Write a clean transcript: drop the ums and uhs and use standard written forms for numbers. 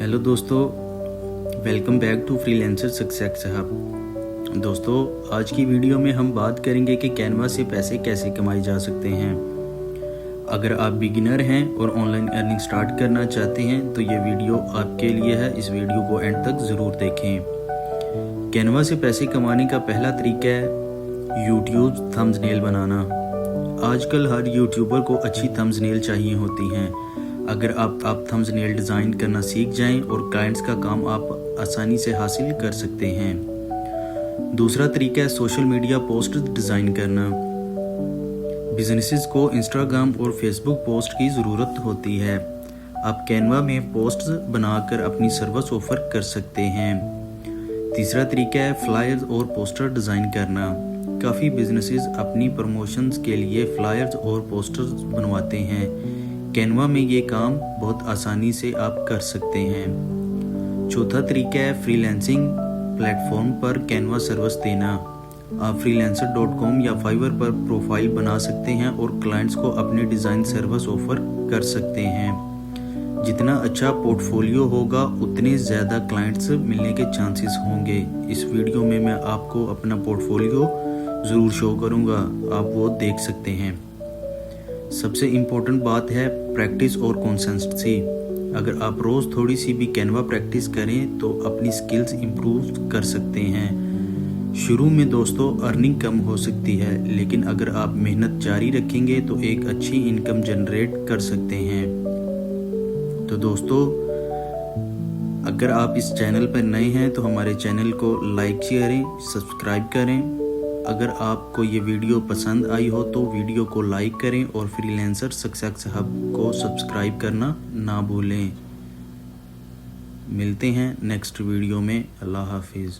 Hello दोस्तों, welcome back to freelancer success hub. दोस्तों, आज की वीडियो में हम बात करेंगे कि कैनवा से पैसे कैसे कमाए जा सकते हैं। अगर आप बिगिनर हैं और ऑनलाइन अर्निंग स्टार्ट करना चाहते हैं तो ये वीडियो आपके लिए है। इस वीडियो को एंड तक ज़रूर देखें। कैनवा से पैसे कमाने का पहला तरीका है यूट्यूब थंबनेल बनाना। आजकल हर यूट्यूबर को अच्छी थंबनेल चाहिए होती हैं। अगर आप थंबनेल डिज़ाइन करना सीख जाएं और क्लाइंट्स का काम आप आसानी से हासिल कर सकते हैं। दूसरा तरीका है सोशल मीडिया पोस्ट डिज़ाइन करना। बिजनेसेस को इंस्टाग्राम और फेसबुक पोस्ट की ज़रूरत होती है। आप कैनवा में पोस्ट्स बनाकर अपनी सर्विस ऑफर कर सकते हैं। तीसरा तरीका है फ्लायर्स और पोस्टर डिज़ाइन करना। काफ़ी बिजनेसेस अपनी प्रमोशंस के लिए फ्लायर्स और पोस्टर्स बनवाते हैं। कैनवा में ये काम बहुत आसानी से आप कर सकते हैं। चौथा तरीका है फ्रीलांसिंग प्लेटफॉर्म पर कैनवा सर्विस देना। आप freelancer.com या फाइवर पर प्रोफाइल बना सकते हैं और क्लाइंट्स को अपने डिज़ाइन सर्विस ऑफर कर सकते हैं। जितना अच्छा पोर्टफोलियो होगा उतने ज़्यादा क्लाइंट्स मिलने के चांसेस होंगे। इस वीडियो में मैं आपको अपना पोर्टफोलियो ज़रूर शो करूँगा, आप वो देख सकते हैं। सबसे इम्पोर्टेंट बात है प्रैक्टिस और कंसिस्टेंसी। अगर आप रोज़ थोड़ी सी भी कैनवा प्रैक्टिस करें तो अपनी स्किल्स इम्प्रूव कर सकते हैं। शुरू में दोस्तों अर्निंग कम हो सकती है, लेकिन अगर आप मेहनत जारी रखेंगे तो एक अच्छी इनकम जनरेट कर सकते हैं। तो दोस्तों, अगर आप इस चैनल पर नए हैं तो हमारे चैनल को लाइक करें, सब्सक्राइब करें। अगर आपको ये वीडियो पसंद आई हो तो वीडियो को लाइक करें और फ्रीलांसर सक्सेस हब को सब्सक्राइब करना ना भूलें। मिलते हैं नेक्स्ट वीडियो में। अल्लाह हाफिज़।